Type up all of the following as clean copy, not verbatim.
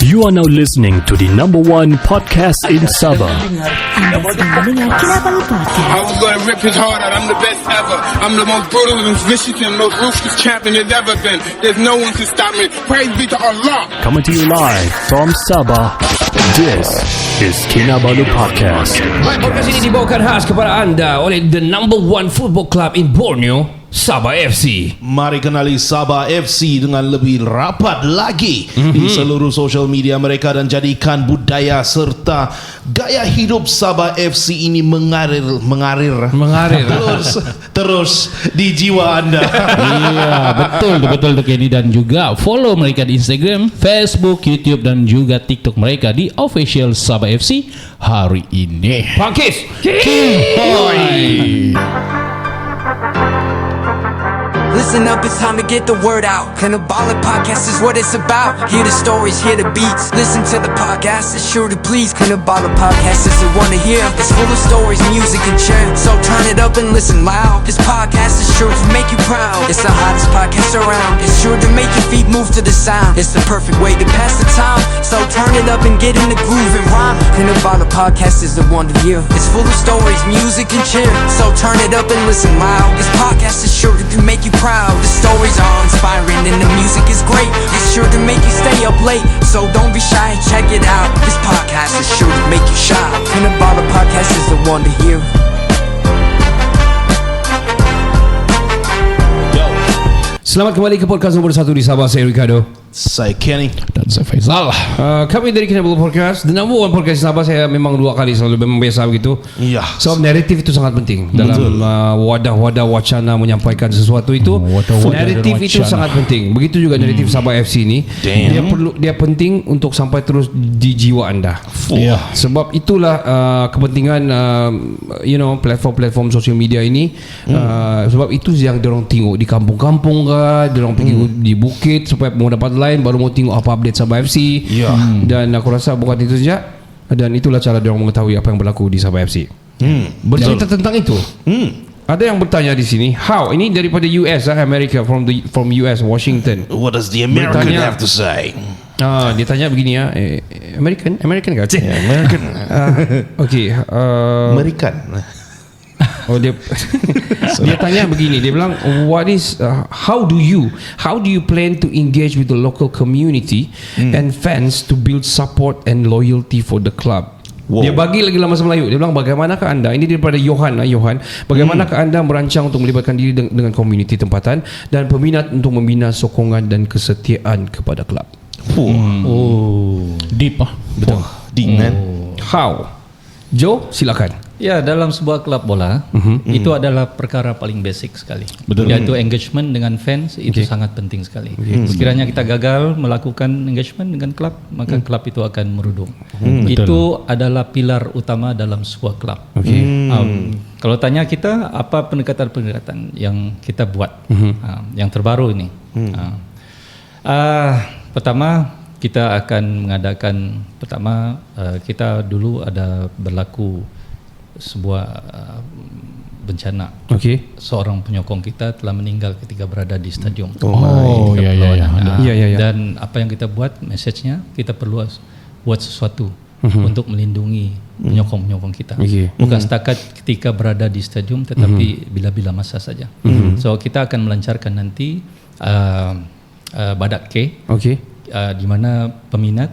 You are now listening to the number one podcast in Sabah. Anda sedang mendengar Kinabalu Podcast. I was going to rip his heart out. I'm the best ever. I'm the most brutal and vicious and most ruthless champion there's ever been. There's no one to stop me. Praise be to Allah. Coming to you live from Sabah. This is Kinabalu Podcast. Baik, podcast ini dibawakan khas kepada anda oleh the number one football club in Borneo, Sabah FC. Mari kenali Sabah FC dengan lebih rapat lagi di seluruh social media mereka dan jadikan budaya serta gaya hidup Sabah FC ini mengalir terus di jiwa anda. Iya, betul Kenny, dan juga follow mereka di Instagram, Facebook, YouTube dan juga TikTok mereka di official Sabah FC hari ini. Pakis. Listen up, it's time to get the word out. Kinabalu Podcast is what it's about. Hear the stories, hear the beats. Listen to the podcast, it's sure to please. Kinabalu Podcast is the one to hear. It's full of stories, music and cheer. So turn it up and listen loud. This podcast is sure to make you proud. It's the hottest podcast around. It's sure to make your feet move to the sound. It's the perfect way to pass the time. So turn it up and get in the groove and rhyme. Kinabalu Podcast is the one to hear. It's full of stories, music and cheer. So turn it up and listen loud. This podcast is sure to make you proud. The stories are inspiring and the music is great. It's sure to make you stay up late. So don't be shy, check it out. This podcast is sure to make you shine. Kinabalu Podcast is the one to hear. Selamat kembali ke podcast nomor 1 di Sabah. Saya Ricardo. Saya Kenny. Dan saya Faisal. Kami dari Kinabalu Podcast, the number one podcast di Sabah. Saya memang 2 kali selalu memang biasa begitu. Iya. Sebab naratif itu sangat penting dalam wadah-wadah wacana menyampaikan sesuatu itu. Naratif itu sangat penting. Begitu juga naratif Sabah FC ini. Dia penting untuk sampai terus di jiwa anda. Iya. Sebab itulah kepentingan platform sosial media ini. Sebab itu yang dorong tengok di kampung-kampung kah, dorong pergi di bukit supaya mau dapat lain, baru mau tengok apa update Sabah FC. Dan aku rasa bukan itu saja. Dan itulah cara dorong mengetahui apa yang berlaku di Sabah FC. Bercerita tentang itu. Ada yang bertanya di sini, how? Ini daripada US, America, from US, Washington. What does the American Bertanya- have to say? Dia tanya begini ya, American kan? American. Okay. American. Dia tanya begini, dia bilang, how do you plan to engage with the local community and fans to build support and loyalty for the club? Wow. Dia bagi lagi dalam bahasa Melayu. Dia bilang, bagaimanakah anda, ini daripada Johan, bagaimanakah anda merancang untuk melibatkan diri dengan komuniti tempatan dan peminat untuk membina sokongan dan kesetiaan kepada klub? Deep Betul. Deep man. How? Joe, silakan. Ya, dalam sebuah klub bola itu adalah perkara paling basic sekali. Betul. Yaitu engagement dengan fans itu sangat penting sekali. Sekiranya kita gagal melakukan engagement dengan klub, maka klub itu akan merudum. Itu adalah pilar utama dalam sebuah klub. Kalau tanya kita apa pendekatan-pendekatan yang kita buat, yang terbaru ini. Pertama kita akan mengadakan kita dulu ada berlaku sebuah bencana. Seorang penyokong kita telah meninggal ketika berada di stadium. Dan apa yang kita buat, message-nya kita perlu buat sesuatu untuk melindungi penyokong-penyokong kita. Bukan setakat ketika berada di stadium, tetapi bila-bila masa saja. So kita akan melancarkan nanti badak K, di mana peminat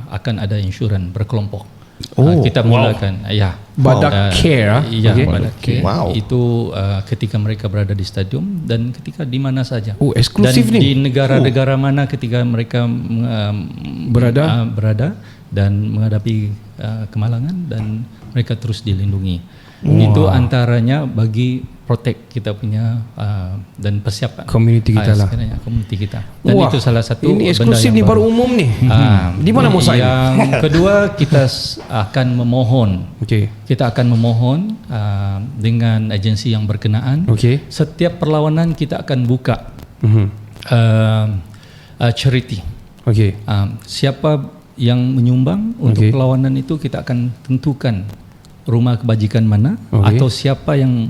akan ada insurans berkelompok. Kita mulakan Badak Care. Badak Care. Itu ketika mereka berada di stadium dan ketika di mana saja. Eksklusif dan ni. di negara-negara mana ketika mereka berada dan menghadapi kemalangan dan mereka terus dilindungi. Itu antaranya bagi protect kita punya dan persiapan Community kita lah. Community kita. Dan itu salah satu ini eksklusif ni, baru umum ni. Di mana mau sign? Yang kedua, kita akan memohon. Kita akan memohon dengan agensi yang berkenaan. Setiap perlawanan kita akan buka charity. Siapa yang menyumbang untuk perlawanan itu, kita akan tentukan rumah kebajikan mana atau siapa yang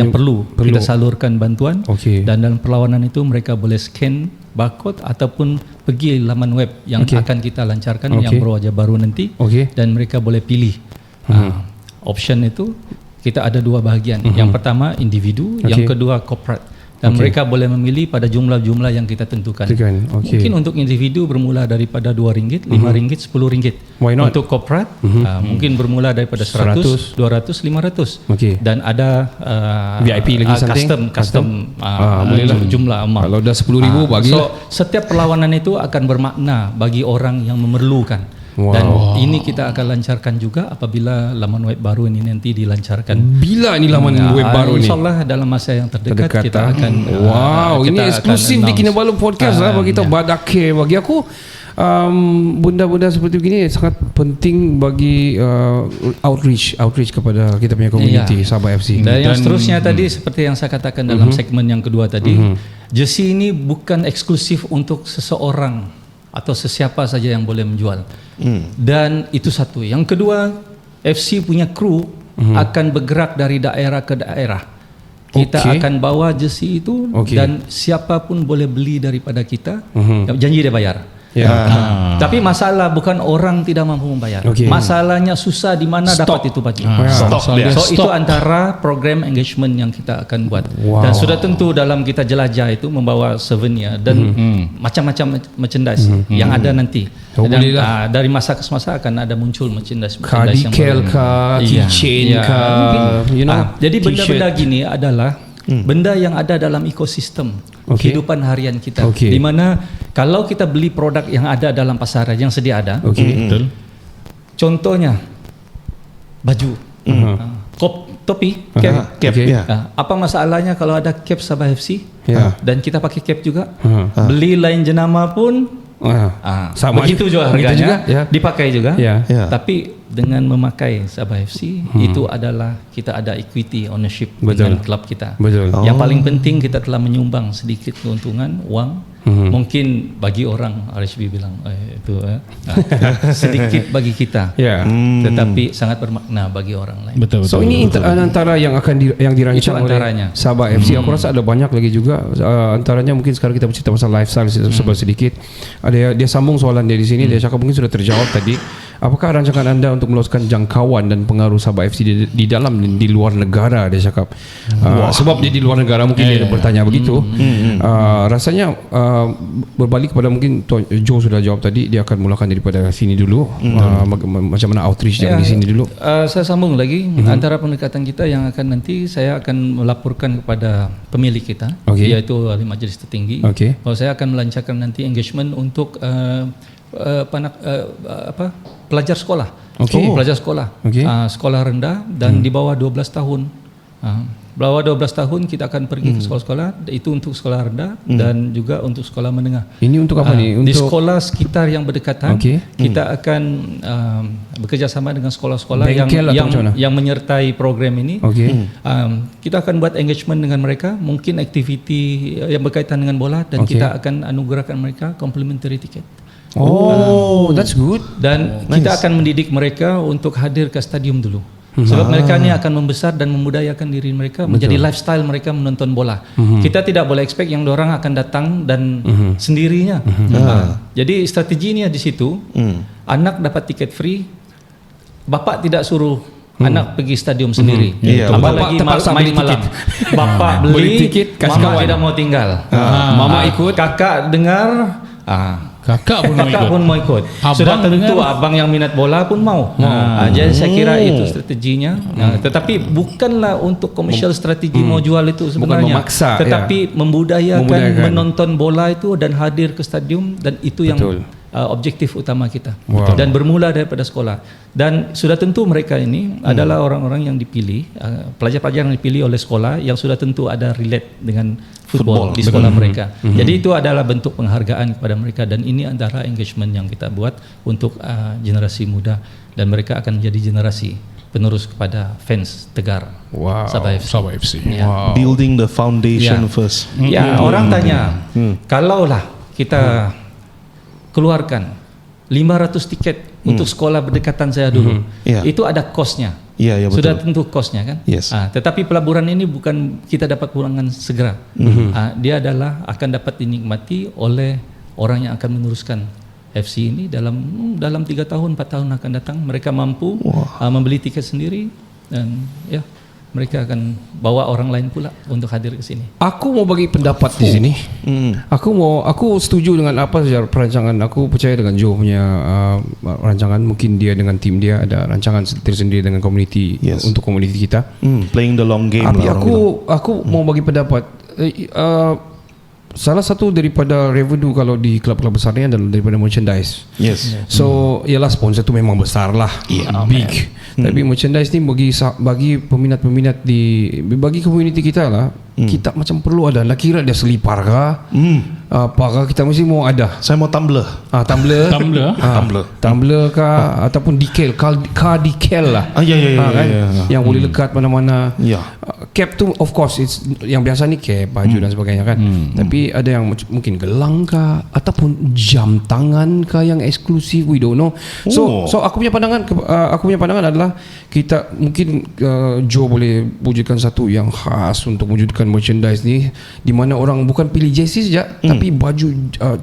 perlu kita salurkan bantuan. Dan dalam perlawanan itu mereka boleh scan barcode ataupun pergi laman web yang akan kita lancarkan yang berwajah baru nanti, dan mereka boleh pilih. Option itu kita ada 2 bahagian. Yang pertama individu, yang kedua corporate. Dan mereka boleh memilih pada jumlah-jumlah yang kita tentukan. Mungkin untuk individu bermula daripada RM2, RM5, RM10. Why not? Untuk corporate mungkin bermula daripada 100, 200, 500. Dan ada VIP lagi custom jumlah amount. Kalau dah 10,000 bagi. So setiap perlawanan itu akan bermakna bagi orang yang memerlukan. Dan ini kita akan lancarkan juga apabila laman web baru ini nanti dilancarkan. Bila ni laman web baru ni? InsyaAllah dalam masa yang terdekat kita akan. Ini eksklusif di Kinabalu Podcast lah bagi tahu Badake. Bagi aku benda-benda seperti begini sangat penting bagi outreach kepada kita punya community Sabah FC. Dan yang seterusnya tadi seperti yang saya katakan dalam segmen yang kedua tadi, jersey ini bukan eksklusif untuk seseorang atau sesiapa saja yang boleh menjual. Dan itu satu. Yang kedua, FC punya kru akan bergerak dari daerah ke daerah. Kita akan bawa jersey itu dan siapapun boleh beli daripada kita. Janji dia bayar. Tapi masalah bukan orang tidak mampu membayar. Masalahnya susah di mana dapat itu baju. So itu antara program engagement yang kita akan buat. Dan sudah tentu dalam kita jelajah itu membawa souvenir dan macam-macam merchandise yang ada nanti. Dan dari masa ke masa akan ada muncul merchandise Cardical kah, keychain kah, jadi benda-benda gini adalah benda yang ada dalam ekosistem kehidupan harian kita. Di mana kalau kita beli produk yang ada dalam pasaran yang sedia ada, contohnya baju, topi, cap, apa masalahnya kalau ada cap Sabah FC dan kita pakai cap juga, beli lain jenama pun sama begitu juga harganya, dipakai juga. Tapi dengan memakai Sabah FC itu adalah kita ada equity ownership dengan klub kita. Yang paling penting kita telah menyumbang sedikit keuntungan wang. Mungkin bagi orang RHB bilang itu sedikit bagi kita, tetapi sangat bermakna bagi orang lain. So ini antara yang akan yang dirancang oleh Sabah FC. Aku rasa ada banyak lagi juga. Antaranya mungkin sekarang kita bercerita pasal lifestyle sedikit. Ada dia sambung soalan dia di sini. Dia cakap mungkin sudah terjawab tadi. Apakah rancangan anda untuk meluaskan jangkauan dan pengaruh Sabah FC di dalam dan di luar negara? Dia cakap sebab dia di luar negara mungkin dia bertanya begitu. Rasanya berbalik kepada mungkin Joe sudah jawab tadi, dia akan mulakan daripada sini dulu. Macam mana outreach dia di sini dulu. Saya sambung lagi antara pendekatan kita yang akan nanti saya akan melaporkan kepada pemilik kita, yaitu ahli majlis tertinggi. Bahwa saya akan melancarkan nanti engagement untuk pelajar sekolah. Pelajar sekolah. Sekolah rendah dan di bawah 12 tahun. Bawah 12 tahun kita akan pergi ke sekolah-sekolah, itu untuk sekolah rendah dan juga untuk sekolah menengah. Ini untuk apa ni? Di sekolah sekitar yang berdekatan, kita akan bekerjasama dengan sekolah-sekolah yang menyertai program ini. Kita akan buat engagement dengan mereka, mungkin aktiviti yang berkaitan dengan bola, dan kita akan anugerahkan mereka complimentary ticket. That's good. Dan kita akan mendidik mereka untuk hadir ke stadium dulu. Sebab mereka ni akan membesar dan memudayakan diri mereka menjadi lifestyle mereka menonton bola. Kita tidak boleh expect yang orang akan datang dan sendirinya. Jadi strateginya di situ, anak dapat tiket free, bapak tidak suruh anak pergi stadium sendiri. Apalagi main malam. Bapak beli tiket, mama tidak mau tinggal. Mama ikut, kakak dengar, kakak pun mau ikut. Sudah tentu abang yang minat bola pun mau. Jadi saya kira itu strateginya. Tetapi bukanlah untuk commercial strategi mau jual itu sebenarnya. Memaksa, tetapi membudayakan menonton bola itu dan hadir ke stadium, dan itu yang objektif utama kita. Dan bermula daripada sekolah. Dan sudah tentu mereka ini adalah orang-orang yang dipilih, pelajar-pelajar yang dipilih oleh sekolah yang sudah tentu ada relate dengan football di sekolah mereka. Jadi itu adalah bentuk penghargaan kepada mereka, dan ini antara engagement yang kita buat untuk generasi muda, dan mereka akan menjadi generasi penerus kepada fans tegar Sabah FC. Building the foundation first. Orang tanya, kalaulah kita keluarkan 500 tiket untuk sekolah berdekatan saya dulu, itu ada kosnya. Ya, ya, betul. Sudah tentu kosnya kan. Yes. Tetapi pelaburan ini bukan kita dapat pulangan segera. Dia adalah akan dapat dinikmati oleh orang yang akan meneruskan FC ini dalam 3 tahun 4 tahun akan datang. Mereka mampu membeli tiket sendiri dan ya mereka akan bawa orang lain pula untuk hadir ke sini. Aku mau bagi pendapat di sini. Aku setuju dengan apa saja perancangan. Aku percaya dengan Joe punya rancangan. Mungkin dia dengan tim dia ada rancangan tersendiri dengan community untuk community kita. Playing the long game. Tapi aku mau bagi pendapat. Salah satu daripada revenue kalau di klub-klub besar ni adalah daripada merchandise. Yes. So ialah sponsor tu memang besar lah, big. Tapi merchandise ni bagi peminat-peminat bagi community kita lah, kita macam perlu ada. Nak kira dia selipar kah? Apakah kita mesti mau ada? Saya mau tumbler. Tumbler kah ataupun decal, car decal lah. Ya. Yang boleh lekat mana-mana. Ya. Cap tu of course yang biasa ni cap, baju dan sebagainya kan. Tapi ada yang mungkin gelang kah ataupun jam tangan kah yang eksklusif, we don't know. So aku punya pandangan adalah kita mungkin Joe boleh wujudkan satu yang khas untuk wujudkan merchandise ni, di mana orang bukan pilih jersey saja, tapi baju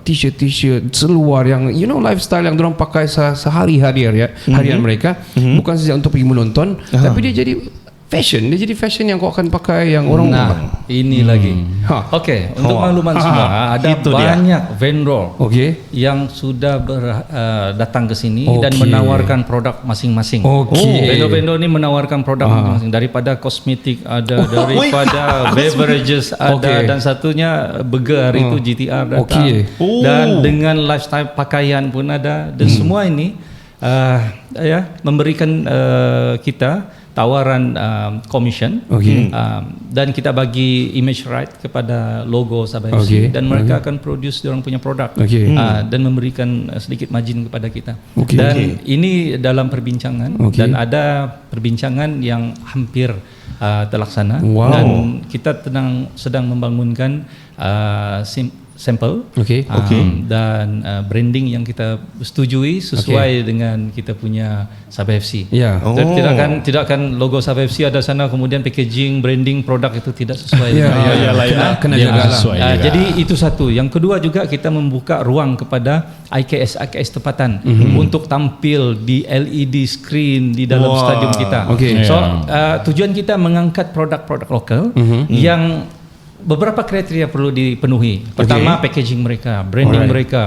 t-shirt seluar yang lifestyle yang dorang pakai sehari-hari harian mereka, bukan saja untuk pergi menonton, tapi dia jadi fashion. Dia jadi fashion yang kau akan pakai yang orang ini lagi. Okey, untuk makluman semua, ada banyak vendor yang sudah datang ke sini dan menawarkan produk masing-masing. Vendor-vendor ni menawarkan produk masing-masing, daripada kosmetik ada, daripada beverages ada, dan satunya burger itu GTR datang. Dan dengan lifestyle pakaian pun ada, dan semua ini memberikan kita tawaran commission, dan kita bagi image right kepada logo Sabah FC, dan mereka akan produce diorang punya produk, dan memberikan sedikit margin kepada kita. Dan ini dalam perbincangan, dan ada perbincangan yang hampir terlaksana, dan kita sedang membangunkan sampel dan branding yang kita setujui sesuai dengan kita punya Sabah FC. Tidak akan logo Sabah FC ada sana, kemudian packaging, branding produk itu tidak sesuai. Kena jaga lah. Jadi itu satu. Yang kedua juga kita membuka ruang kepada IKS tempatan untuk tampil di LED screen di dalam stadium kita. Tujuan kita mengangkat produk-produk lokal yang beberapa kriteria perlu dipenuhi. Pertama, packaging mereka, branding mereka.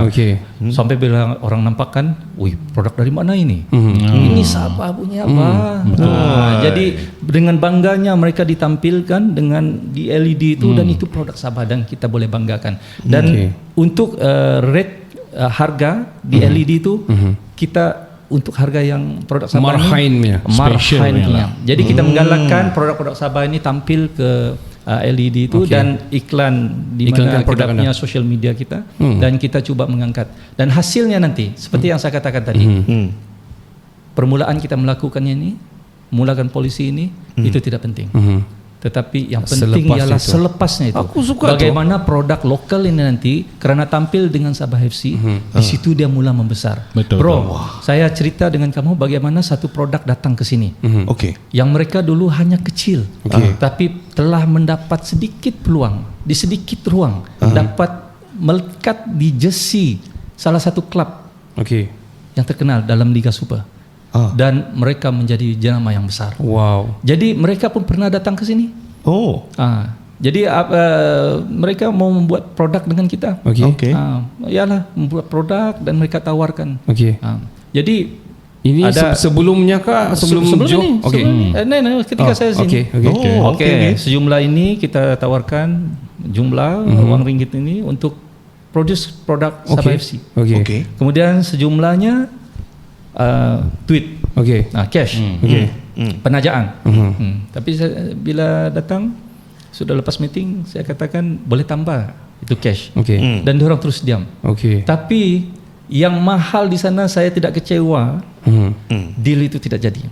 Sampai bila orang nampak kan, wih, produk dari mana ini? Ini Sabah punya apa? Jadi dengan bangganya mereka ditampilkan dengan di LED itu, dan itu produk Sabah dan kita boleh banggakan. Dan untuk rate harga di LED itu, kita untuk harga yang produk Sabah ini marhainnya. Jadi kita menggalakkan produk-produk Sabah ini tampil ke LED itu dan iklan di mana kita punya social media kita, dan kita cuba mengangkat. Dan hasilnya nanti seperti yang saya katakan tadi, permulaan kita melakukannya ini, mulakan polisi ini, itu tidak penting. Tetapi yang penting ialah selepasnya itu. Aku suka bagaimana produk lokal ini nanti, kerana tampil dengan Sabah FC, di situ dia mula membesar. Bro, saya cerita dengan kamu bagaimana satu produk datang ke sini. Yang mereka dulu hanya kecil, tapi telah mendapat sedikit peluang, di sedikit ruang, dapat melekat di jersey salah satu klub yang terkenal dalam Liga Super. Dan mereka menjadi jenama yang besar. Jadi mereka pun pernah datang ke sini. Jadi mereka mau membuat produk dengan kita. Ialah membuat produk dan mereka tawarkan. Jadi ini ada sebelumnya kah? Sebelum ini? Ketika saya sini. Sejumlah ini kita tawarkan jumlah wang ringgit ini untuk produce produk Sabah FC. Kemudian sejumlahnya tweet, cash, penajaan. Tapi bila datang sudah lepas meeting, saya katakan boleh tambah itu cash, dan diorang terus diam. Tapi yang mahal di sana saya tidak kecewa, deal itu tidak jadi.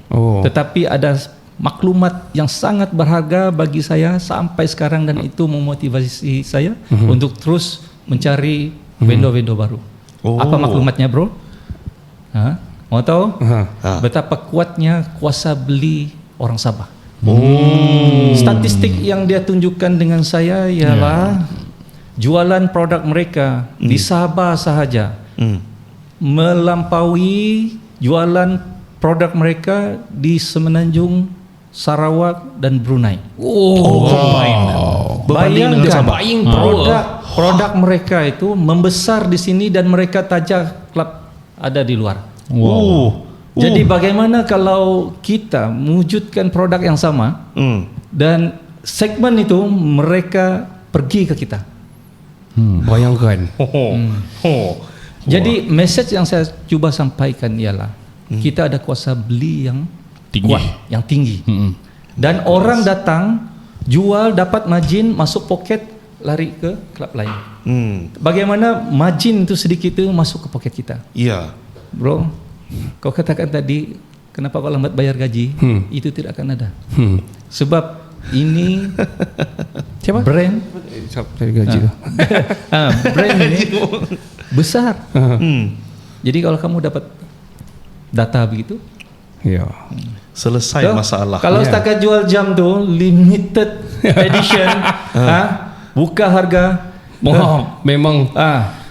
Tetapi ada maklumat yang sangat berharga bagi saya sampai sekarang, dan itu memotivasi saya untuk terus mencari vendor-vendor baru. Apa maklumatnya, bro? Mau tahu betapa kuatnya kuasa beli orang Sabah. Statistik yang dia tunjukkan dengan saya ialah jualan produk mereka di Sabah sahaja melampaui jualan produk mereka di Semenanjung, Sarawak dan Brunei. Bayangkan produk mereka itu membesar di sini dan mereka tajak klub ada di luar. Jadi bagaimana kalau kita mewujudkan produk yang sama dan segmen itu mereka pergi ke kita. Bayangkan. Jadi message yang saya cuba sampaikan ialah kita ada kuasa beli yang Tinggi. kuat, yang tinggi. Dan orang datang jual dapat margin masuk poket lari ke klub lain. Bagaimana margin itu sedikit itu masuk ke poket kita. Iya. Bro, kau katakan tadi kenapa kau lambat bayar gaji? Itu tidak akan ada. Sebab ini Siapa? brand Dari gaji tu. brand ini besar. Jadi kalau kamu dapat data begitu, Ya. Selesai masalah. kalau setakat jual jam tu limited edition, buka harga Memang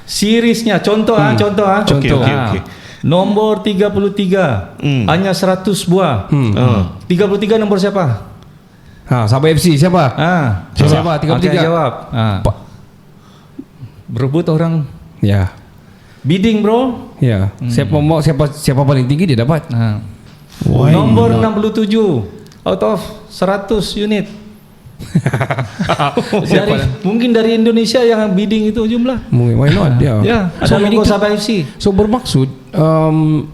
seriesnya contoh. Okey. Nombor 33 hanya 100 buah. 33 nombor siapa? Sabah FC siapa? Siapa? 33. Akan jawab. Berebut orang Ya. bidding, bro. Ya. Siapa paling tinggi dia dapat. Nombor 67 out of 100 unit. Mungkin dari Indonesia yang bidding itu jumlah. Why not? Ya, ada logo Sabah FC. So bermaksud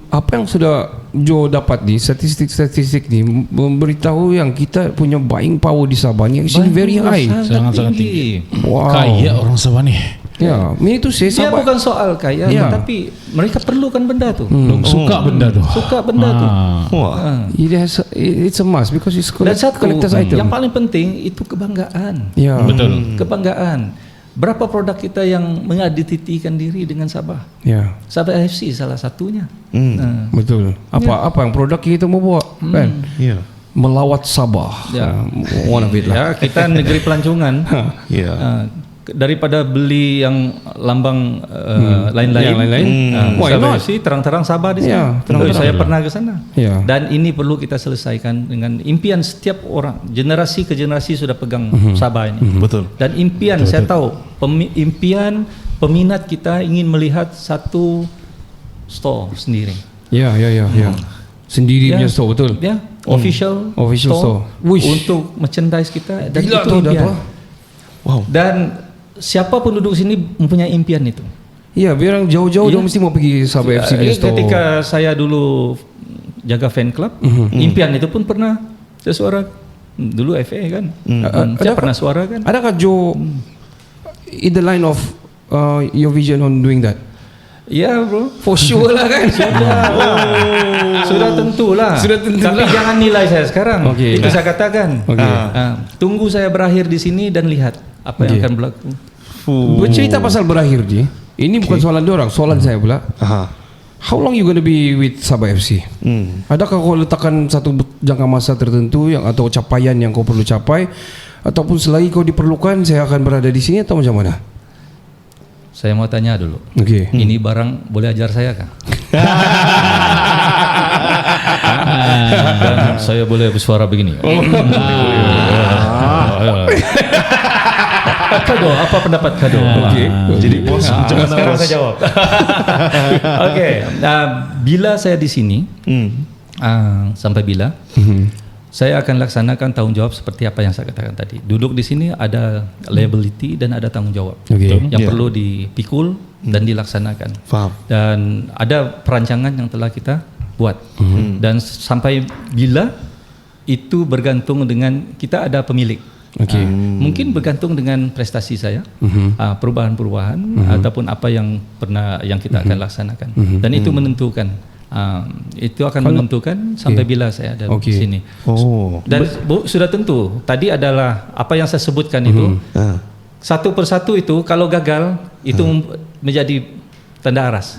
apa yang sudah Joe dapat ni statistik ni memberitahu yang kita punya buying power di Sabah ni actually very high. Sangat-sangat tinggi. Wow. Kaya orang Sabah ni. Ya, ini tu saya Dia Sabah. bukan soal kaya, tetapi mereka perlukan benda tu. Suka benda tu. Suka benda tu. It's a must because it's Dan satu collector's item. yang paling penting itu kebanggaan. Ya. Betul. Kebanggaan. Berapa produk kita yang mengidentitikan diri dengan Sabah? Ya. Sabah FC salah satunya. Betul. Apa yang produk kita mau buat kan? Ya. Melawat Sabah. Ya. One of it lah. Ya, kita negeri pelancongan. Ya. Daripada beli yang lambang lain-lain, Yang lain-lain. Why Sabah not? FC terang-terang Sabah di sana. Ya, terang-terang. Saya pernah ke sana. Ya. Dan ini perlu kita selesaikan dengan impian setiap orang. Generasi ke generasi sudah pegang Sabah ini. Betul. Dan impian saya tahu impian peminat kita ingin melihat satu store sendiri. Ya. Sendiri punya store betul. Ya, official store. Wish. untuk merchandise kita dan Gila itu tu impian. dah. Wow. Dan siapa penduduk sini mempunyai impian itu. Ya, biar orang jauh-jauh dia mesti mau pergi Sabah FC punya store. Ketika saya dulu jaga fan club, impian itu pun pernah saya suara dulu FA kan. Saya pernah suara kan. Adakah Joe in the line of your vision on doing that? Ya, bro. For sure lah kan. Sudah tentulah. Tapi jangan nilai saya sekarang. Okey. Itu saya katakan. Tunggu saya berakhir di sini dan lihat apa yang akan berlaku. Bercerita pasal berakhir je. Ini bukan soalan dia orang, soalan saya pula. How long you gonna be with Sabah FC? Adakah kau letakkan satu jangka masa tertentu yang atau capaian yang kau perlu capai, ataupun selagi kau diperlukan saya akan berada di sini atau macam mana? Saya mau tanya dulu. Okey. Ini barang boleh ajar saya kah? Dan saya boleh bersuara begini. Kado, apa pendapat Kado? Okey. Jadi bos macam mana Sekarang bos? saya jawab. Okey, bila saya di sini, sampai bila, saya akan laksanakan tanggung jawab seperti apa yang saya katakan tadi. Duduk di sini ada liability dan ada tanggung jawab yang perlu dipikul dan dilaksanakan. Faham. Dan ada perancangan yang telah kita buat. Dan sampai bila itu bergantung dengan kita ada pemilik. Mungkin bergantung dengan prestasi saya, perubahan-perubahan ataupun apa yang kita akan laksanakan. Dan itu menentukan. Itu akan menentukan sampai bila saya ada di sini. Dan sudah tentu tadi adalah apa yang saya sebutkan itu satu persatu itu kalau gagal itu menjadi tanda aras.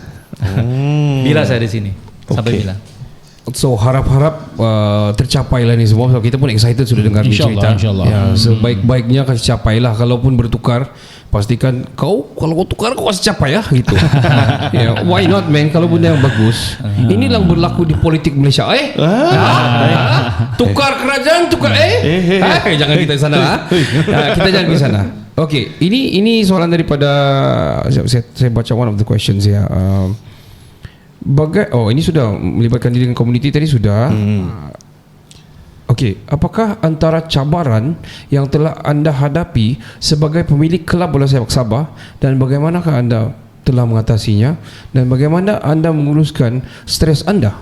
Bila saya di sini sampai bila. So harap-harap tercapai lah ni semua. So, kita pun excited sudah dengar ni cerita. InsyaAllah. Ya, sebaik-baiknya kasih capai lah. Kalaupun bertukar, pastikan kalau kau tukar kau kasih capai lah gitu. Ya, why not man? Kalau benda yang bagus. Inilah yang berlaku di politik Malaysia. Tukar kerajaan, tukar jangan kita ke sana. Kita jangan ke sana. Okay, ini soalan daripada saya baca one of the questions ya. Ini sudah melibatkan diri dengan komuniti tadi sudah. Okey, apakah antara cabaran yang telah anda hadapi sebagai pemilik kelab bola sepak Sabah dan bagaimanakah anda telah mengatasinya dan bagaimana anda menguruskan stres anda?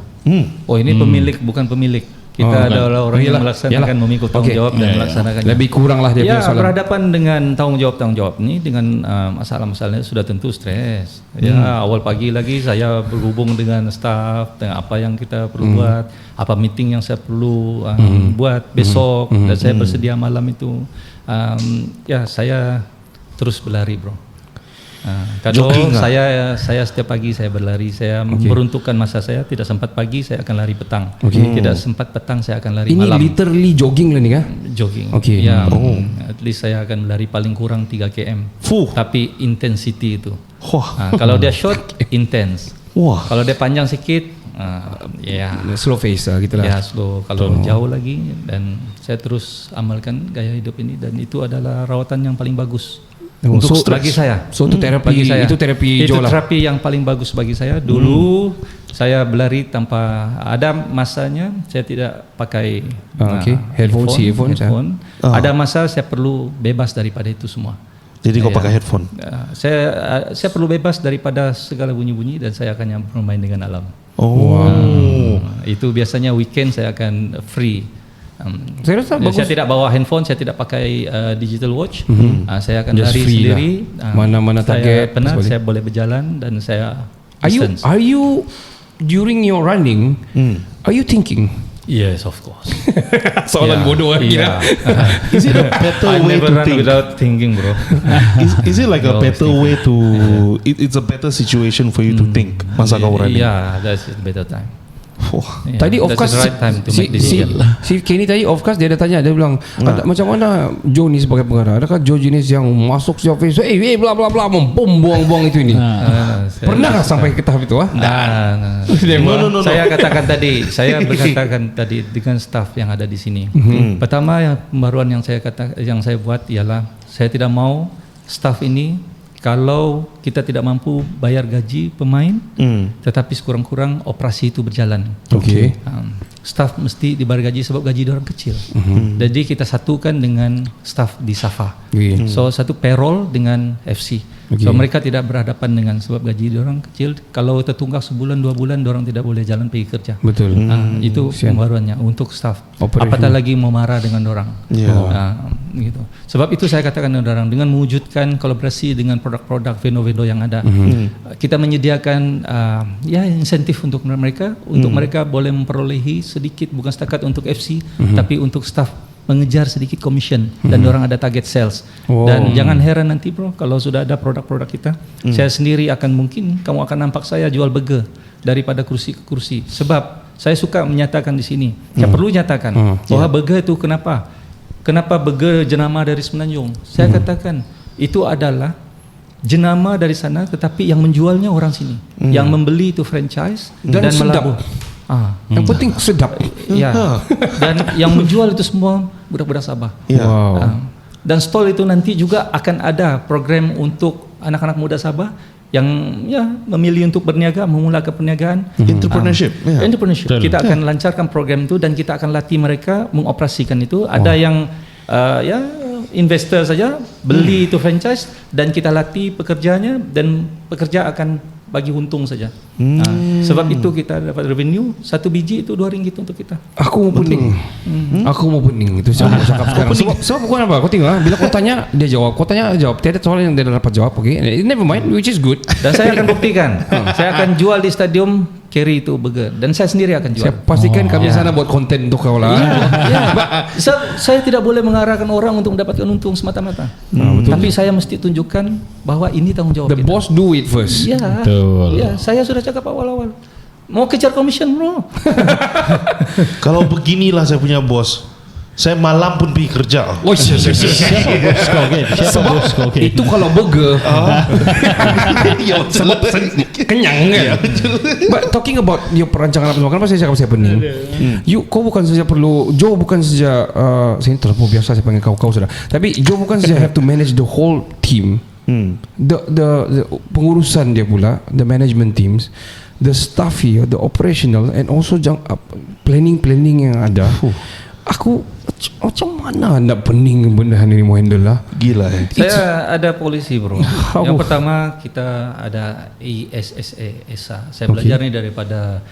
Oh, ini pemilik bukan pemilik. Kita adalah orang yang melaksanakan memikul tanggung jawab dan melaksanakannya. Lebih kurang lah dia punya soalan. Berhadapan dengan tanggung jawab ini dengan masalah-masalahnya sudah tentu stres. Awal pagi lagi saya berhubung dengan staff dengan apa yang kita perlu buat, apa meeting yang saya perlu buat besok dan saya bersedia malam itu. Saya terus berlari bro. Kalau saya setiap pagi saya berlari, saya meruntukkan masa saya tidak sempat pagi saya akan lari petang, tidak sempat petang saya akan lari malam. Ini literally jogging lah ni kan? Jogging. At least saya akan berlari paling kurang 3 km. Tapi intensity itu. Kalau dia short, intense. Kalau dia panjang sikit, slow pace lah gitulah. Ya slow. Kalau jauh lagi dan saya terus amalkan gaya hidup ini dan itu adalah rawatan yang paling bagus. Untuk bagi saya. So itu terapi, itu terapi Itu terapi yang paling bagus bagi saya. Dulu saya berlari tanpa ada masanya saya tidak pakai headphone. Ada masa saya perlu bebas daripada itu semua. Jadi kau pakai headphone? Saya perlu bebas daripada segala bunyi-bunyi dan saya akan bermain dengan alam. Itu biasanya weekend saya akan free. Saya rasa bagus. Saya tidak bawa handphone, saya tidak pakai digital watch. Saya akan Just lari sendiri. Mana-mana target. Saya penat, saya boleh berjalan dan saya distance. Are you during your running? Are you thinking? Yes, of course. Soalan bodoh kira. Is it a better I way never to run think? without thinking, bro. Is it like a better way to? It's a better situation for you to think masa kau running. Yeah, that's a better time. Tadi of course that's the right time to make decision. Si Kenny tadi of course dia ada tanya, dia bilang macam mana Joe ni sebagai pengarah, adakah Joe jenis yang masuk siap face bla bla bla buang itu ini. Pernah sampai ke tahap itu? No. Saya katakan tadi, saya berkatakan tadi dengan staff yang ada di sini. Pertama yang pembaruan yang saya buat ialah saya tidak mau staff ini kalau kita tidak mampu bayar gaji pemain, tetapi sekurang-kurang operasi itu berjalan. Staff mesti dibayar gaji sebab gaji dia orang kecil. Jadi kita satukan dengan staff di Safa. So satu payroll dengan FC. So mereka tidak berhadapan dengan sebab gaji dia orang kecil. Kalau tertunggak sebulan 2 bulan, dia orang tidak boleh jalan pergi kerja. Betul. Itu pembaruannya untuk staff. Apatah lagi mau marah dengan orang. Gitu. Sebab itu saya katakan dengan orang dengan mewujudkan kolaborasi dengan produk-produk vendor-vendor yang ada. Kita menyediakan insentif untuk mereka mereka boleh memperolehi sedikit bukan setakat untuk FC tapi untuk staff mengejar sedikit commission dan orang ada target sales. Dan jangan heran nanti bro kalau sudah ada produk-produk kita, saya sendiri mungkin kamu akan nampak saya jual burger daripada kursi ke kursi sebab saya suka menyatakan di sini. Saya perlu nyatakan bahwa burger itu Kenapa burger jenama dari Semenanjung? Saya katakan itu adalah jenama dari sana tetapi yang menjualnya orang sini. Yang membeli itu franchise dan melabuh. Yang penting sedap. Dan yang menjual itu semua budak-budak Sabah. Dan stall itu nanti juga akan ada program untuk anak-anak muda Sabah yang memilih untuk berniaga, memulakan perniagaan. Entrepreneurship. Kita akan lancarkan program itu dan kita akan latih mereka mengoperasikan itu. Ada yang investor saja beli itu franchise dan kita latih pekerjanya dan pekerja akan bagi untung saja. Sebab itu kita dapat revenue 1 biji itu RM2 untuk kita. Aku mau pening. Aku mau pening itu saya mau cakap sekarang. Sebab bukan apa? Kau tengok bila kau tanya dia jawab, kau tanya jawab. Tiada soalan yang dia dapat jawab. Never mind, which is good. Dan saya akan buktikan. Saya akan jual di stadium carry itu burger dan saya sendiri akan jual. Saya pastikan kami sana buat konten untuk kau lah. Saya tidak boleh mengarahkan orang untuk mendapatkan untung semata-mata. Tapi saya mesti tunjukkan bahwa ini tanggung jawab The kita. boss do it first. Ya, saya sudah cakap awal-awal. mau kejar commission bro. Kalau beginilah saya punya bos, saya malam pun pergi kerja. Oh, Siapa bos kau kan? Siapa bos kau kan? itu kalau burger. Sebab kenyang kan. But talking about your perancangan apa semua, kenapa saya cakap saya pening? Kau bukan saja perlu, Joe bukan saja, saya terlalu biasa saya panggil kau sudah. Tapi Joe bukan saja have to manage the whole team. The pengurusan dia pula, the management teams, the staff here, the operational, and also planning yang ada. Aku macam mana nak pening benda ni mau handle lah. Gila Saya ada polisi bro. Yang pertama kita ada ESSA. Saya belajar ni daripada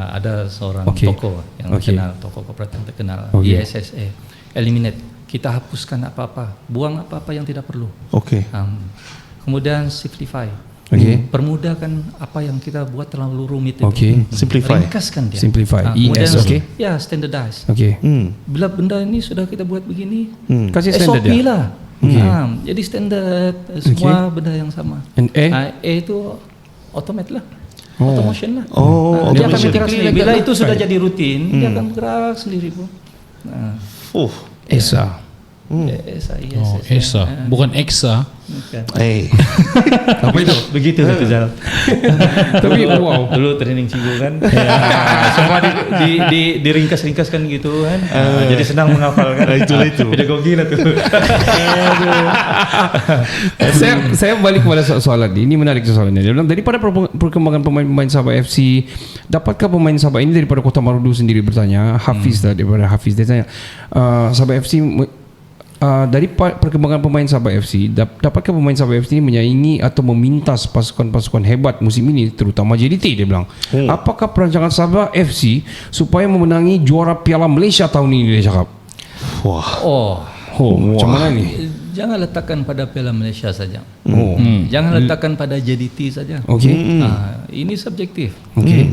ada seorang tokoh yang terkenal, tokoh kooperatif terkenal. ESSA, eliminate. Kita hapuskan apa-apa, buang apa-apa yang tidak perlu. Kemudian simplify. Permudahkan apa yang kita buat terlalu rumit itu. Simplify. Ringkaskan dia. Simplify. Kemudian Ya, standardize. Bila Benda ini sudah kita buat begini, kasih standard SOP dia. lah. Jadi standard semua benda yang sama. And A itu automate lah. Automation lah. Dia akan automation. bergerak sendiri. Bila itu sudah jadi rutin, dia akan bergerak sendiri bro. ESA. ESA, bukan EXA. Apa itu? Begitu satu jalan. Tapi wow. Dulu training cigo kan. Semua diringkas-ringkaskan gitu kan. Jadi senang menghafalkan. Itu. Pedagogi lah tuh. saya balik kepada soalan ini menarik soalan ini. Dia bilang daripada perkembangan pemain-pemain Sabah FC, dapatkah pemain Sabah ini daripada Kota Marudu sendiri bertanya, Hafiz daripada Hafiz dia tanya, Sabah FC dari perkembangan pemain Sabah FC, dapatkah pemain Sabah FC ini menyaingi atau memintas pasukan-pasukan hebat musim ini, terutama JDT? Dia bilang, apakah perancangan Sabah FC supaya memenangi juara Piala Malaysia tahun ini? Dia cakap, macam mana ni? Jangan letakkan pada Piala Malaysia saja. Jangan letakkan pada JDT saja. Ini subjektif.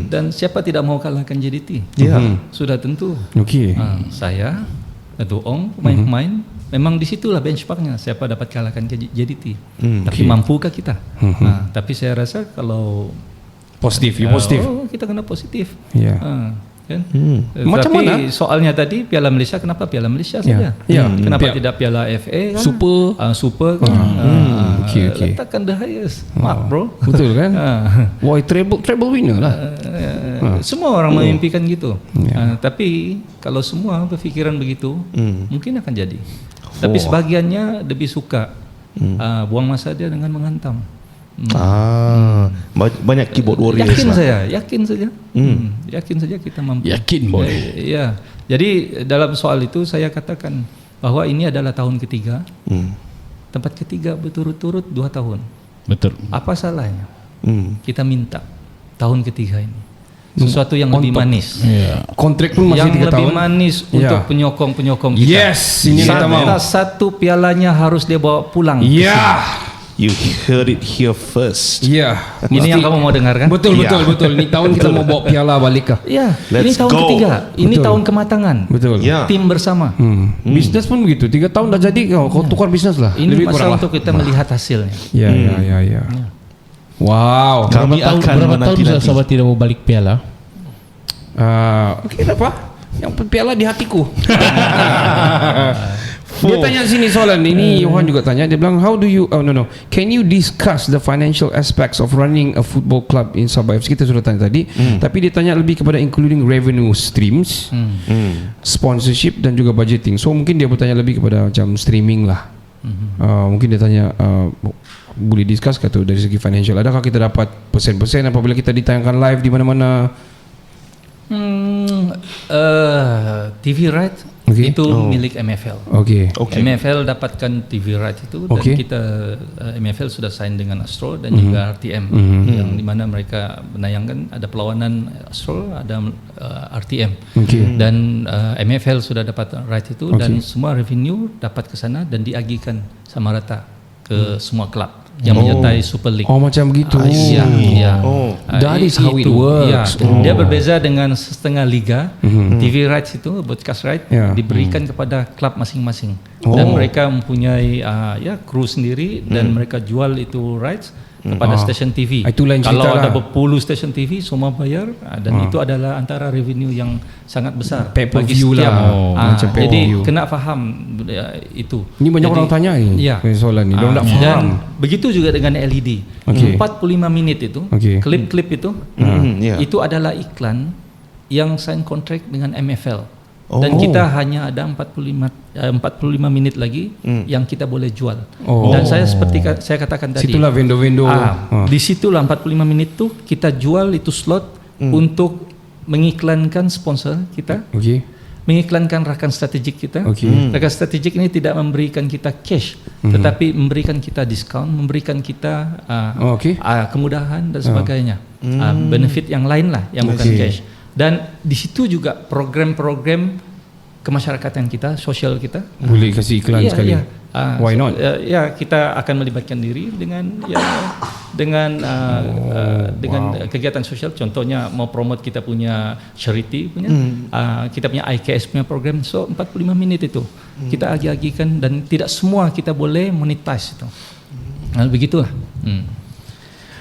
Dan siapa tidak mau kalahkan JDT? Sudah tentu. Saya, Dato' Ong, pemain-pemain, memang disitulah benchmarknya siapa dapat kalahkan JDT. Tapi mampukah kita? Tapi saya rasa kalau positif, kita kena positif. Kan? Macam tapi mana? Soalnya tadi Piala Malaysia, kenapa Piala Malaysia saja? Kenapa tidak Piala FA kan? Super kan? Letakkan the highest mark bro. Betul kan? Why treble winner lah. Semua orang memimpikan gitu. Tapi kalau semua berfikiran begitu, mungkin akan jadi. Tapi sebagiannya lebih suka buang masa dia dengan menghantam. Banyak keyboard warriors. Yakin saja kita mampu. Yakin boy. Ya. Jadi dalam soal itu saya katakan bahwa ini adalah tahun ketiga. Tempat ketiga berturut-turut 2 tahun. Betul. Apa salahnya? Kita minta tahun ketiga ini sesuatu yang lebih manis. Kontrak pun masih 3 tahun. Yang lebih manis untuk penyokong-penyokong kita. Yes, ini kita mau. Satu pialanya harus dia bawa pulang. You heard it here first. Ini yang kamu mau dengarkan? Betul. Ini tahun kita mau bawa piala balik kah? Ini tahun ketiga. Ini tahun kematangan. Betul. Tim bersama. Bisnes pun begitu. 3 tahun dah jadi, kau tukar bisnes lah. Ini lebih masalah kurang untuk kita melihat hasilnya. Ya. Wow. Kami akan Berapa tahun sudah Sabah tidak mau balik piala? Apa? Yang piala di hatiku. Dia tanya sini soalan ini, Johan juga tanya. Dia bilang, can you discuss the financial aspects of running a football club in Sabah FC? Kita sudah tanya tadi. Tapi dia tanya lebih kepada including revenue streams, sponsorship dan juga budgeting. So mungkin dia bertanya lebih kepada macam streaming lah. Mungkin dia tanya, boleh discuss kata dari segi financial, adakah kita dapat persen-persen apabila kita ditayangkan live di mana-mana? TV right itu milik MFL. MFL dapatkan TV right itu dan kita MFL sudah sign dengan Astro dan juga RTM yang di mana mereka menayangkan, ada perlawanan Astro, ada RTM. Dan MFL sudah dapat right itu dan semua revenue dapat ke sana dan diagihkan sama rata ke semua klub yang menyertai Super League. Macam gitu. That is how it works. Dia berbeza dengan setengah liga. TV rights itu, broadcast right diberikan kepada klub masing-masing. Dan mereka mempunyai kru sendiri dan mereka jual itu rights kepada stesen TV. Itu lain cerita Kalau ada lah. berpuluh stesen TV semua bayar, dan itu adalah antara revenue yang sangat besar Pay per bagi view setiap. lah. Macam pay per Jadi view. kena faham itu. Ini banyak Jadi, orang tanya ni. Ya. Soalan ni. Dia tak Dan faham. begitu juga dengan LED. Okey. 45 minit itu, Okey. klip-klip itu, ya. itu adalah iklan yang sign kontrak dengan MFL. Oh. Dan kita hanya ada 45 minit lagi yang kita boleh jual. Oh. Dan saya seperti saya katakan tadi. Situlah vendor-vendor. Di situlah 45 minit tu kita jual itu slot untuk mengiklankan sponsor kita, Okey. mengiklankan rakan strategik kita. Okey. Rakan strategik ini tidak memberikan kita cash, tetapi memberikan kita diskaun, memberikan kita Okey. kemudahan dan sebagainya, benefit yang lain lah yang bukan Okey. cash. Dan di situ juga program-program kemasyarakatan kita, sosial kita. Boleh kasih iklan Ya, sekali. ya. Why not? Ya, kita akan melibatkan diri dengan kegiatan sosial. Contohnya mau promote kita punya charity punya, kita punya IKS punya program. So 45 menit itu kita agi-agikan, dan tidak semua kita boleh monetize itu. Begitulah.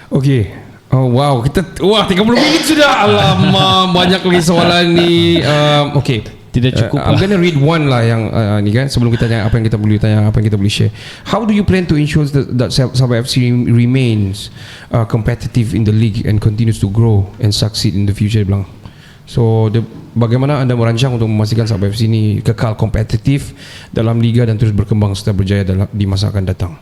Okey. Oh wow, kita 30 minit sudah. Alamak, banyak lagi soalan ni. Okey. Tidak cukup I'm going to read one lah yang ni kan, sebelum kita tanya apa yang kita boleh tanya, apa yang kita boleh share. How do you plan to ensure that Sabah FC remains competitive in the league and continues to grow and succeed in the future, bilang. So bagaimana anda merancang untuk memastikan Sabah FC ini kekal kompetitif dalam liga dan terus berkembang serta berjaya di masa akan datang?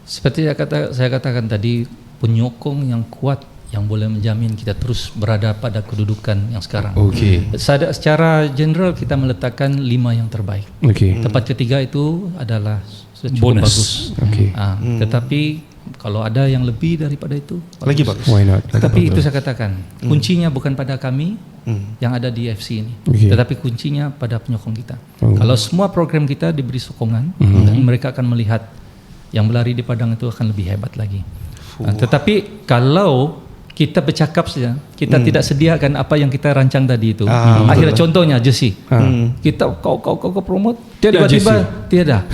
Seperti saya katakan tadi, penyokong yang kuat yang boleh menjamin kita terus berada pada kedudukan yang sekarang. Okey. Secara general kita meletakkan 5 yang terbaik. Okey. Tempat ketiga itu adalah cukup Bonus. bagus. Okey. Tetapi kalau ada yang lebih daripada itu, Lagi bagus. Why not? Tetapi itu saya katakan, kuncinya bukan pada kami yang ada di FC ini, Okey. tetapi kuncinya pada penyokong kita. Kalau semua program kita diberi sokongan, dan mereka akan melihat yang berlari di padang itu akan lebih hebat lagi. Tetapi kalau kita bercakap saja, kita tidak sediakan apa yang kita rancang tadi itu. Akhirnya contohnya jersey. Kita kau promote, Tiada tiba-tiba tiada.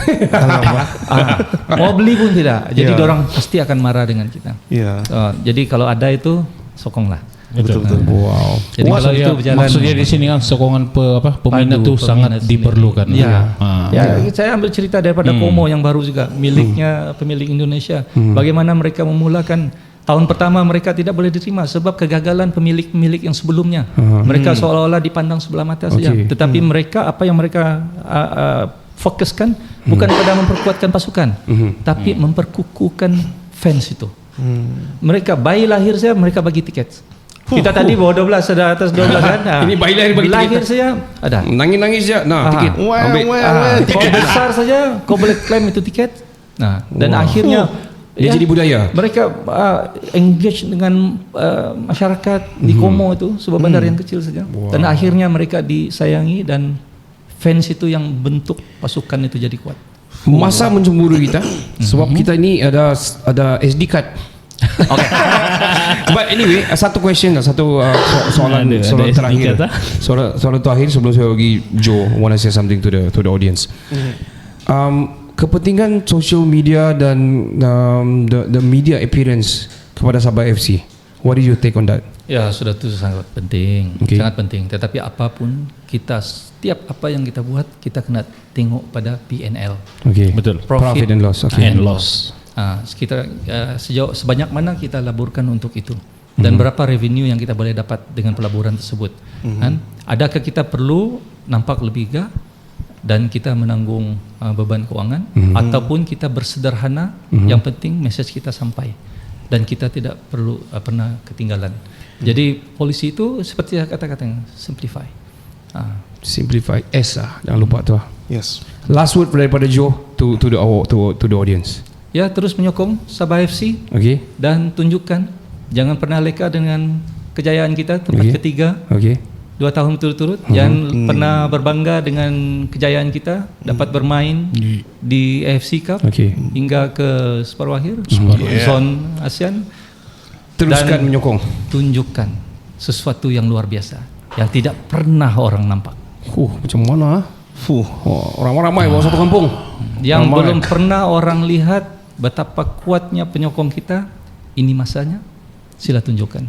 Mau beli pun tidak. Jadi orang pasti akan marah dengan kita. Ya. Jadi kalau ada itu sokonglah. Betul. Wow. Jadi kalau itu berjalan, maksudnya di sini kan sokongan peminat padu, tuh sangat peminat diperlukan. sendiri. Ya, Ah. saya ambil cerita daripada Como yang baru juga, miliknya pemilik Indonesia. Bagaimana mereka memulakan tahun pertama mereka tidak boleh diterima sebab kegagalan pemilik-pemilik yang sebelumnya. Mereka seolah-olah dipandang sebelah mata saja. Okey. Tetapi mereka apa yang mereka fokuskan bukan pada memperkuatkan pasukan, tapi memperkukuhkan fans itu. Mereka bayi lahir saja mereka bagi tiket. Kita tadi bawah 12, ada atas 12 kan. Ini bayi lahir bagi lahir tiket. saja ada. Nangis-nangis je. Nah, tiket. Ambil. Kau besar saja, kau boleh klaim itu tiket. Nah, dan akhirnya Dia jadi budaya. Mereka engage dengan masyarakat di Como itu, sebuah bandar yang kecil saja. Dan akhirnya mereka disayangi, dan fans itu yang bentuk pasukan itu jadi kuat. Masa mencemburu kita sebab kita ni ada SD card. Okay. But anyway, satu question lah, satu soalan Ada soalan SD terakhir. card, Soalan terakhir sebelum saya bagi Joe wanna say something to the audience. Kepentingan social media dan the media appearance kepada Sabah FC. What do you take on that? Ya, sudah itu sangat penting, Okay. sangat penting. Tetapi apapun kita, setiap apa yang kita buat, kita kena tengok pada PNL. Okay. Betul. Profit and loss. Okay. And loss. Kita sebanyak mana kita laburkan untuk itu, dan berapa revenue yang kita boleh dapat dengan pelaburan tersebut. Kan? Adakah kita perlu nampak lebih gah dan kita menanggung beban keuangan, ataupun kita bersederhana, yang penting message kita sampai dan kita tidak perlu pernah ketinggalan. Jadi polisi itu seperti saya kata-kata, simplify. Simplify. Jangan lupa tu. Yes. Last word daripada Joe to the audience. Ya, terus menyokong Sabah FC. Okay. Dan tunjukkan, jangan pernah leka dengan kejayaan kita, tempat ketiga, Okay. 2 tahun berturut-turut. Jangan pernah berbangga dengan kejayaan kita, dapat bermain di AFC Cup hingga ke separuh akhir, zon ASEAN. Teruskan Dan menyokong. tunjukkan sesuatu yang luar biasa yang tidak pernah orang nampak, Macam mana? Orang ramai bawa satu kampung. yang Ramai. belum pernah orang lihat betapa kuatnya penyokong kita ini masanya, sila tunjukkan.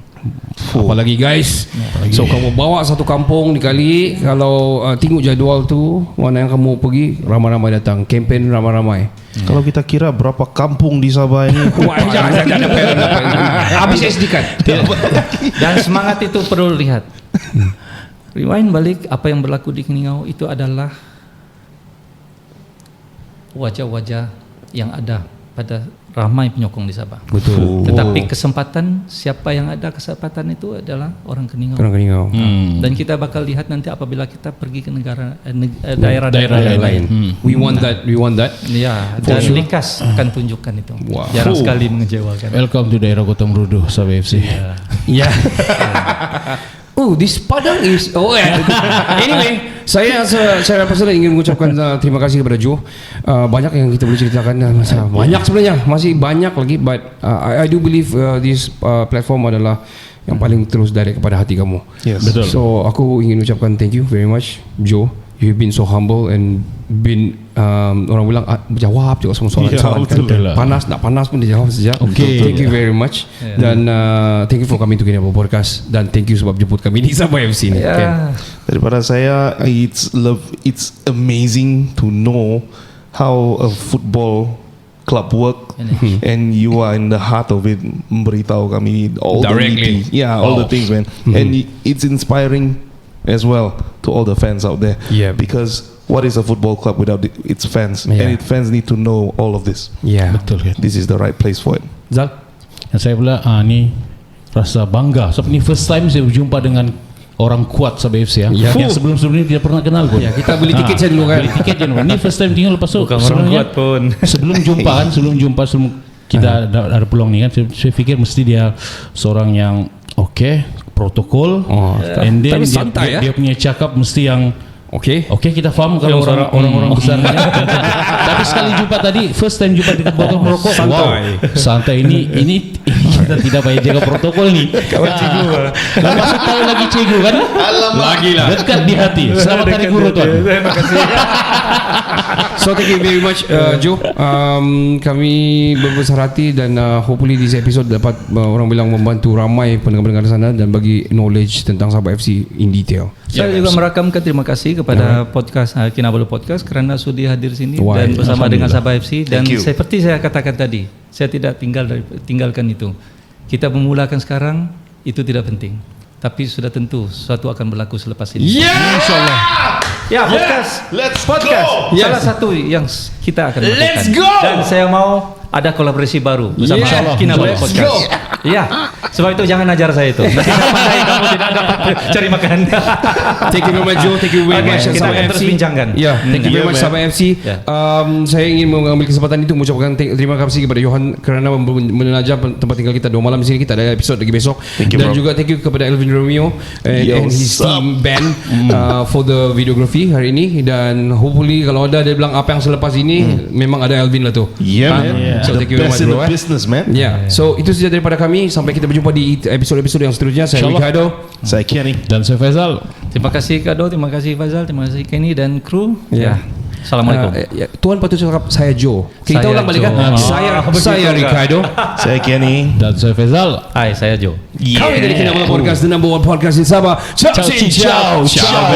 Apalagi guys, so kamu bawa satu kampung dikali, kalau tengok jadual tu, mana yang kamu pergi, ramai-ramai datang, kempen ramai-ramai. Kalau kita kira berapa kampung di Sabah ini, Wah, jangan habis SD kan. Dan semangat itu perlu lihat. Rewind balik apa yang berlaku di Keningau itu adalah wajah-wajah yang ada pada ramai penyokong di Sabah. Betul. Tetapi kesempatan, siapa yang ada kesempatan itu adalah orang Keningau. Orang Keningau. Dan kita bakal lihat nanti apabila kita pergi ke daerah-daerah lain. We want that. Ya, dan Likas akan tunjukkan itu. Wow. Jarang sekali mengecewakan. Welcome to daerah Kota Merudu, Sabah FC. Ya. Oh, this Padang is. Anyway, saya personal ingin mengucapkan terima kasih kepada Joe. Banyak yang kita boleh ceritakan, banyak sebenarnya, masih banyak lagi. But I do believe this platform adalah yang paling terus direct kepada hati kamu. Yes. Betul. So aku ingin ucapkan thank you very much, Joe. You've been so humble and been orang bilang jawab juga semua soalan. betul lah. Panas tak panas pun dia jawab saja. Okay. Thank you very much. Dan thank you for coming to Kenapa Podcast, dan thank you sebab jemput kami di Sabah FC ni. Ken. daripada saya, it's amazing to know how a football club work, and you are in the heart of it, memberitahu kami all Directly. all the things, man. And it's inspiring as well to all the fans out there. Yeah. Because what is a football club without its fans? Yeah. And its fans need to know all of this. Yeah. Betul kan. This is the right place for it. Zal? Dan saya pula ni rasa bangga sebab ni first time saya berjumpa dengan orang kuat Sabah FC ya. Ya. Yang sebelum-sebelum ni tidak pernah kenal pun. Ya, kita beli tiket saya dulu kan. Beli tiket je dulu. Ni first time tinggal, lepas tu Bukan orang sebenarnya kuat pun. sebelum kita ada peluang ni kan, saya fikir mesti dia seorang yang protokol, and then Tapi santai, dia punya cakap mesti yang Okay. kita faham kalau orang-orang besar kan. Tapi sekali jumpa tadi, first time jumpa di botol merokok, santai. Ini kita tidak payah jaga protokol ni. Kawan cikgu lah. Lepas tu tahu lagi cikgu kan? Lagi lah. Dekat di hati. Selamat hari guru tuan. Terima kasih. So thank you very much, Joe. Kami berbesar hati dan hopefully this episode dapat orang bilang membantu ramai pendengar-pendengar di sana dan bagi knowledge tentang Sabah FC in detail. Saya juga merakamkan terima kasih kepada podcast Kinabalu Podcast kerana sudi hadir sini dan bersama dengan Sabah FC, dan seperti saya katakan tadi, saya tidak tinggalkan itu. Kita memulakan sekarang itu tidak penting, tapi sudah tentu sesuatu akan berlaku selepas ini. Insyaallah. Ya, podcast. Let's Podcast. go. Salah satu yang kita akan lakukan. Let's go. Dan saya mau ada kolaborasi baru bersama Kinabalu Podcast. Ya, sebab itu jangan ajar saya itu. Nanti saya pandai kamu tidak dapat cari makan. Thank you very much, Joe. Thank you very much, Kita Sabah akan FC. terus bincangkan. Ya, thank you very much, Sabah FC. Saya ingin mengambil kesempatan itu mengucapkan terima kasih kepada Johan kerana menajam tempat tinggal kita 2 malam di sini. Kita ada episod lagi besok. Dan juga thank you kepada Elvin Romeo and his team band for the videography hari ini. Dan hopefully kalau ada dia bilang apa yang selepas ini, memang ada Elvin lah tu. So thank you very much, Best in bro. the business, man. So itu saja daripada kami. Sampai kita berjumpa di episod-episod yang seterusnya. Saya Ricardo. Saya Kenny. Dan saya Faizal. Terima kasih Kado, terima kasih Fazal, terima kasih Kenny dan kru. Ya. Assalamualaikum. Tuan patut cakap saya Joe. Kita Saya ulang balik kan. Joe. Saya Ricardo. Saya Kenny. Dan saya Faizal. Hai, saya Joe. Kami dari Kinabalu Podcast, the number one podcast in Sabah. Ciao, ciao, ciao.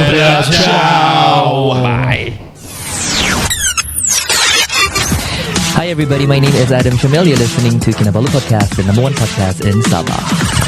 Bye. Hi everybody, my name is Adam Shamil. You're listening to Kinabalu Podcast, the number one podcast in Sabah.